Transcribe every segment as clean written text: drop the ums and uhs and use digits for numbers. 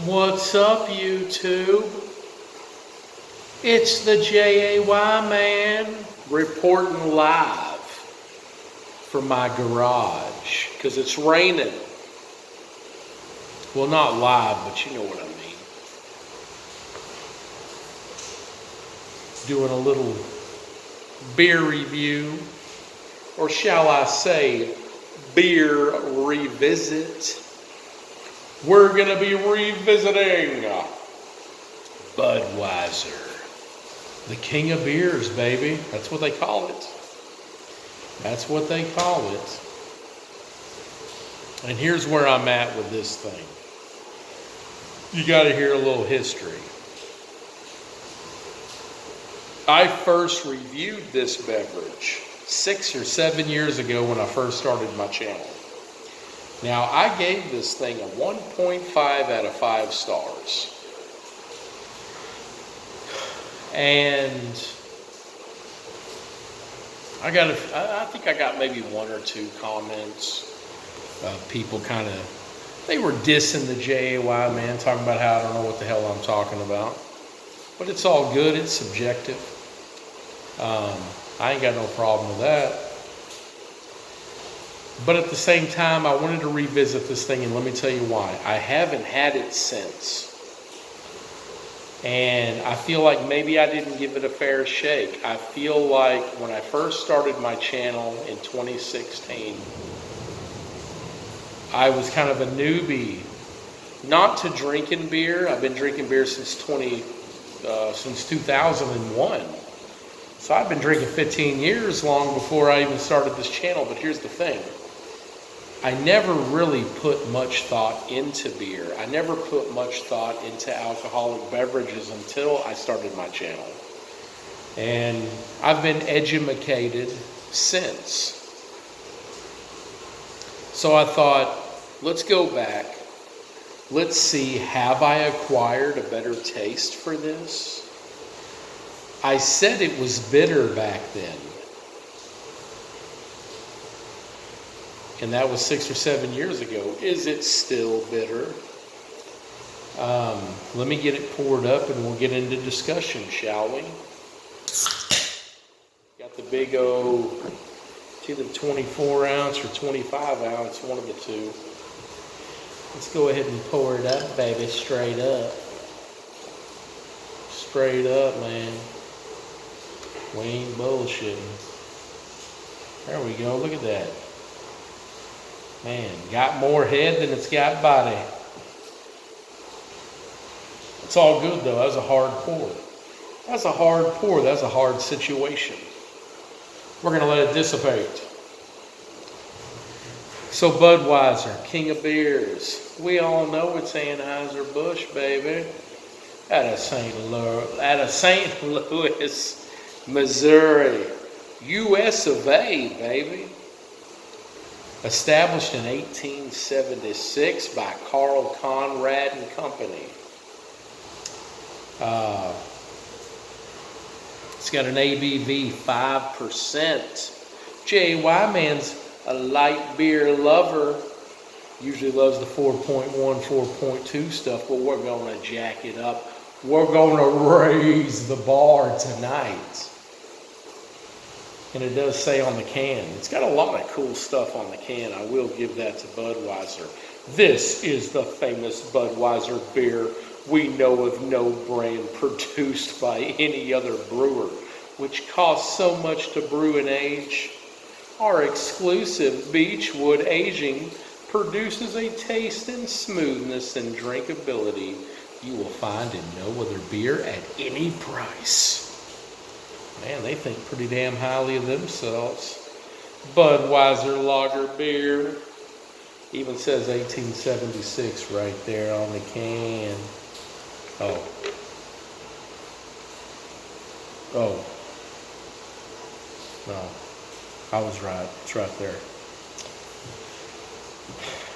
What's up, YouTube? It's the JAY man reporting live from my garage because it's raining. Well, not live, but you know what I mean. Doing a little beer review, or shall I say, beer revisit. We're going to be revisiting Budweiser, the king of beers, baby. That's what they call it. That's what they call it. And here's where I'm at with this thing. You got to hear a little history. I first reviewed this beverage 6 or 7 years ago when I first started my channel. Now, I gave this thing a 1.5 out of 5 stars. And I think I got maybe 1 or 2 comments. People kind of, they were dissing the JAY man, talking about how I don't know what the hell I'm talking about. But it's all good, it's subjective. I ain't got no problem with that. But at the same time, I wanted to revisit this thing, and let me tell you why. I haven't had it since. And I feel like maybe I didn't give it a fair shake. I feel like when I first started my channel in 2016, I was kind of a newbie, not to drinking beer. I've been drinking beer since 2001. So I've been drinking 15 years, long before I even started this channel. But here's the thing. I never really put much thought into beer. I never put much thought into alcoholic beverages until I started my channel. And I've been edumacated since. So I thought, let's go back. Let's see, have I acquired a better taste for this? I said it was bitter back then. And that was 6 or 7 years ago. Is it still bitter? Let me get it poured up and we'll get into discussion, shall we? Got the big old, it's either 24 ounce or 25 ounce, one of the two. Let's go ahead and pour it up, baby, straight up. Straight up, man. We ain't bullshitting. There we go, look at that. Man, got more head than it's got body. It's all good though, that was a hard pour. That's a hard pour, that's a hard situation. We're gonna let it dissipate. So Budweiser, king of beers. We all know it's Anheuser-Busch, baby. Out of St. Louis, Missouri. US of A, baby. Established in 1876 by Carl Conrad and Company. It's got an ABV 5%. JAY man's a light beer lover. Usually loves the 4.1, 4.2 stuff, but we're going to jack it up. We're going to raise the bar tonight. And it does say on the can, it's got a lot of cool stuff on the can. I will give that to Budweiser. This is the famous Budweiser beer. We know of no brand produced by any other brewer, which costs so much to brew and age. Our exclusive Beechwood aging produces a taste and smoothness and drinkability you will find in no other beer at any price. Man, they think pretty damn highly of themselves. Budweiser lager beer. Even says 1876 right there on the can. Oh. No. I was right. It's right there.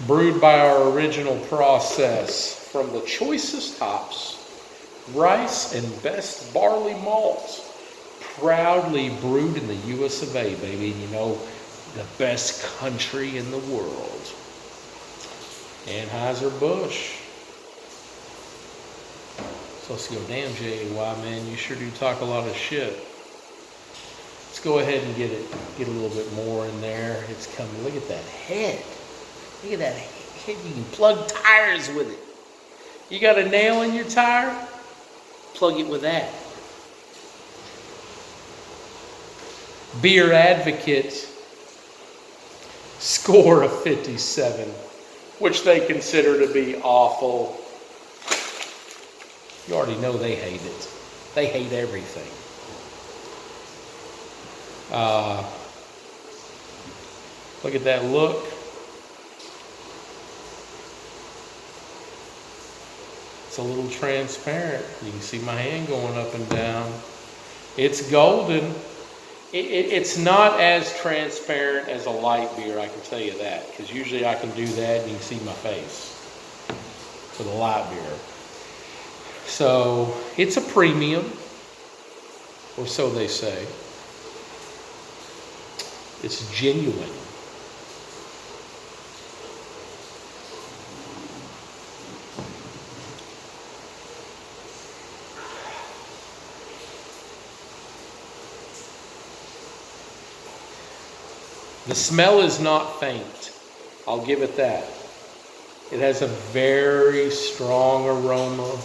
Brewed by our original process from the choicest hops, rice, and best barley malt. Proudly brewed in the US of A, baby. And you know, the best country in the world. Anheuser-Busch. supposed to go, damn, JAY, man, you sure do talk a lot of shit. Let's go ahead and get a little bit more in there. It's coming. Look at that head. Look at that head. You can plug tires with it. You got a nail in your tire? Plug it with that. Beer Advocate score of 57, which they consider to be awful. You already know they hate it. They hate everything. Look at that look. It's a little transparent. You can see my hand going up and down. It's golden. It's not as transparent as a light beer, I can tell you that. Because usually I can do that and you can see my face for the light beer. So it's a premium, or so they say. It's genuine. The smell is not faint. I'll give it that. It has a very strong aroma.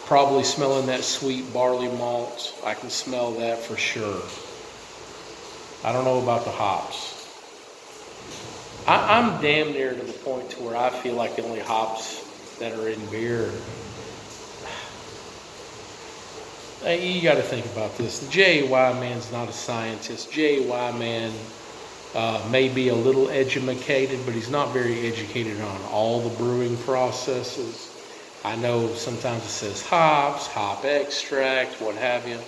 Probably smelling that sweet barley malt. I can smell that for sure. I don't know about the hops. I'm damn near to the point to where I feel like the only hops that are in beer. You got to think about this. The JAY man's not a scientist. JAY man may be a little educated, but he's not very educated on all the brewing processes. I know sometimes it says hops, hop extract, what have you.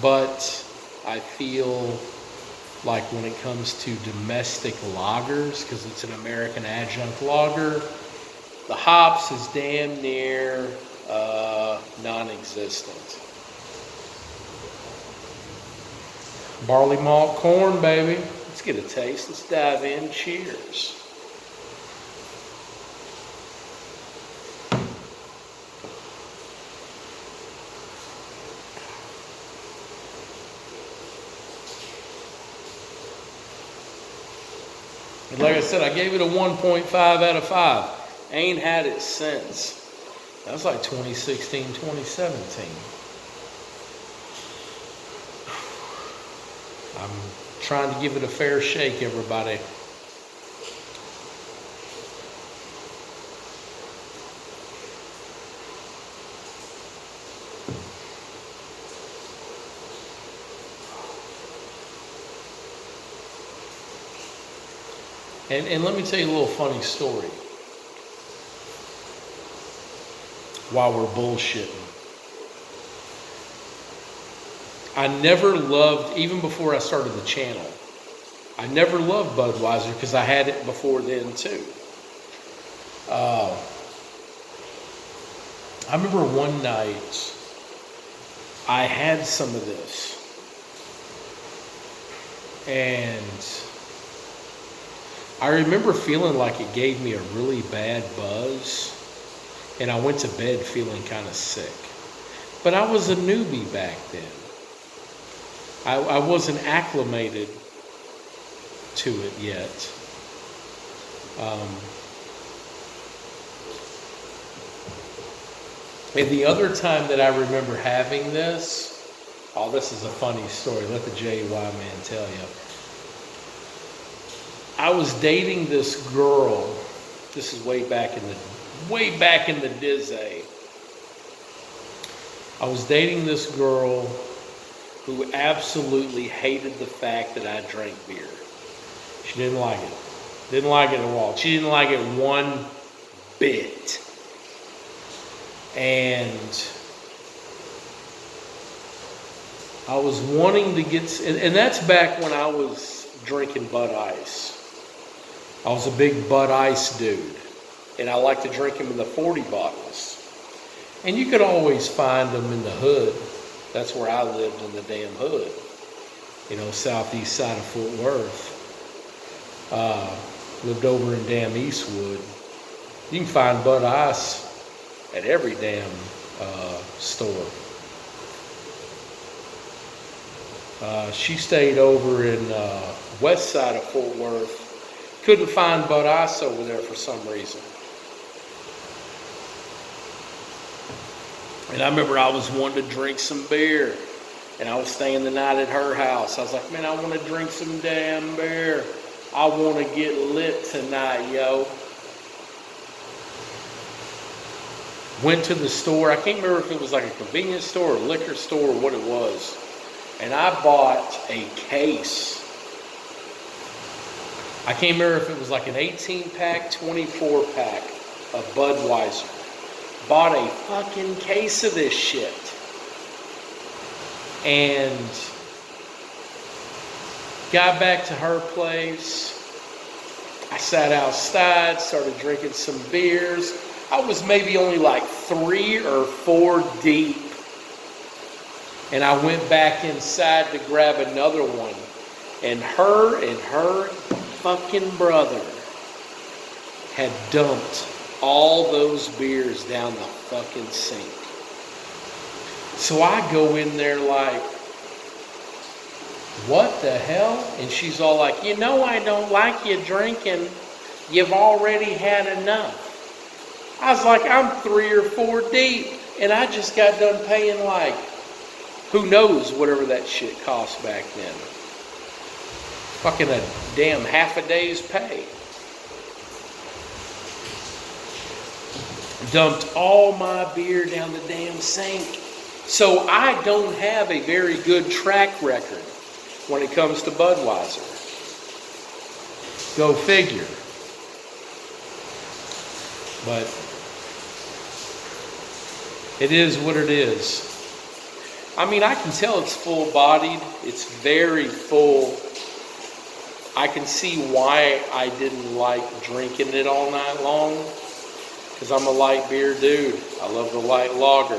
But I feel like when it comes to domestic lagers, because it's an American adjunct lager, the hops is damn near non-existent. Barley malt corn, baby. Let's get a taste. Let's dive in. Cheers. And like I said, I gave it a 1.5 out of 5. Ain't had it since. That was like 2016, 2017. I'm trying to give it a fair shake, everybody. And let me tell you a little funny story while we're bullshitting. I never loved, even before I started the channel, I never loved Budweiser because I had it before then too. I remember one night I had some of this and I remember feeling like it gave me a really bad buzz, and I went to bed feeling kind of sick. But I was a newbie back then. I wasn't acclimated to it yet. And the other time that I remember having this, oh, this is a funny story. Let the JAY man tell you. I was dating this girl. This is way back in the Dizzy. I was dating this girl who absolutely hated the fact that I drank beer. She didn't like it. Didn't like it at all. She didn't like it one bit. And I was wanting to get, and that's back when I was drinking Bud Ice. I was a big Bud Ice dude, and I like to drink them in the 40 bottles. And you could always find them in the hood. That's where I lived, in the damn hood. You know, southeast side of Fort Worth. Lived over in damn Eastwood. You can find Bud Ice at every damn store. She stayed over in west side of Fort Worth. Couldn't find Budweiser over there for some reason. And I remember I was wanting to drink some beer. And I was staying the night at her house. I was like, man, I want to drink some damn beer. I want to get lit tonight, yo. Went to the store. I can't remember if it was like a convenience store or liquor store or what it was. And I bought a case. I can't remember if it was like an 18-pack, 24-pack of Budweiser. Bought a fucking case of this shit. And got back to her place. I sat outside, started drinking some beers. I was maybe only like 3 or 4 deep. And I went back inside to grab another one. And her fucking brother had dumped all those beers down the fucking sink. So I go in there like, what the hell? And she's all like, you know I don't like you drinking. You've already had enough. I was like, I'm 3 or 4 deep. And I just got done paying like, who knows whatever that shit cost back then. Fucking a damn half a day's pay. Dumped all my beer down the damn sink. So I don't have a very good track record when it comes to Budweiser. Go figure. But it is what it is. I mean, I can tell it's full-bodied. It's very full. I can see why I didn't like drinking it all night long. Because I'm a light beer dude. I love the light lager.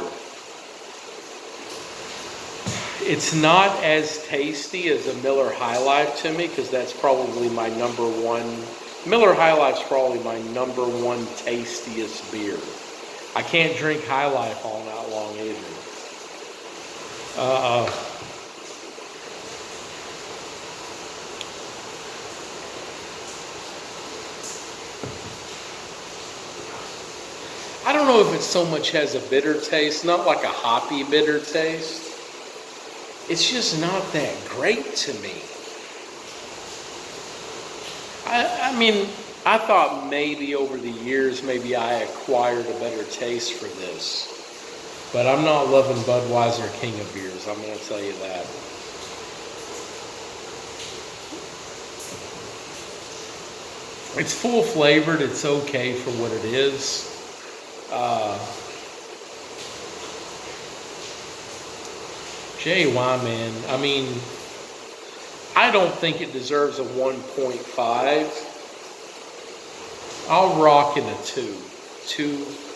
It's not as tasty as a Miller High Life to me, because that's probably my number one. Miller High Life's probably my number one tastiest beer. I can't drink High Life all night long either. I don't know if it so much has a bitter taste, not like a hoppy bitter taste. It's just not that great to me. I mean, I thought maybe over the years, maybe I acquired a better taste for this. But I'm not loving Budweiser King of Beers, I'm going to tell you that. It's full flavored, it's okay for what it is. JY, man, I mean, I don't think it deserves a 1.5. I'll rock it a 2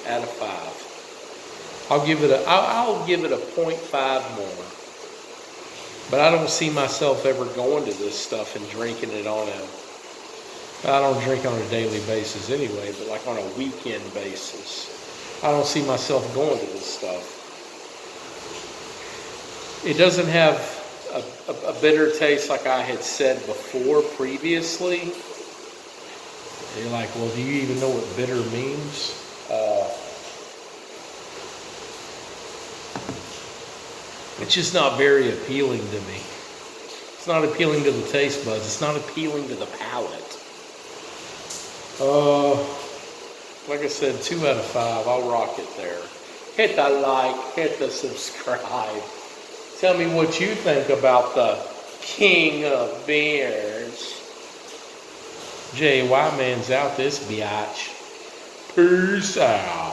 out of 5. I'll give it a 0.5 more. But I don't see myself ever going to this stuff and drinking it on I don't drink on a daily basis anyway, but like on a weekend basis. I don't see myself going to this stuff. It doesn't have a bitter taste like I had said before previously. You're like, well, do you even know what bitter means? It's just not very appealing to me. It's not appealing to the taste buds. It's not appealing to the palate. Like I said, 2 out of 5. I'll rock it there. Hit the like, hit the subscribe. Tell me what you think about the King of Beers. JY Man's out this biatch. Peace out.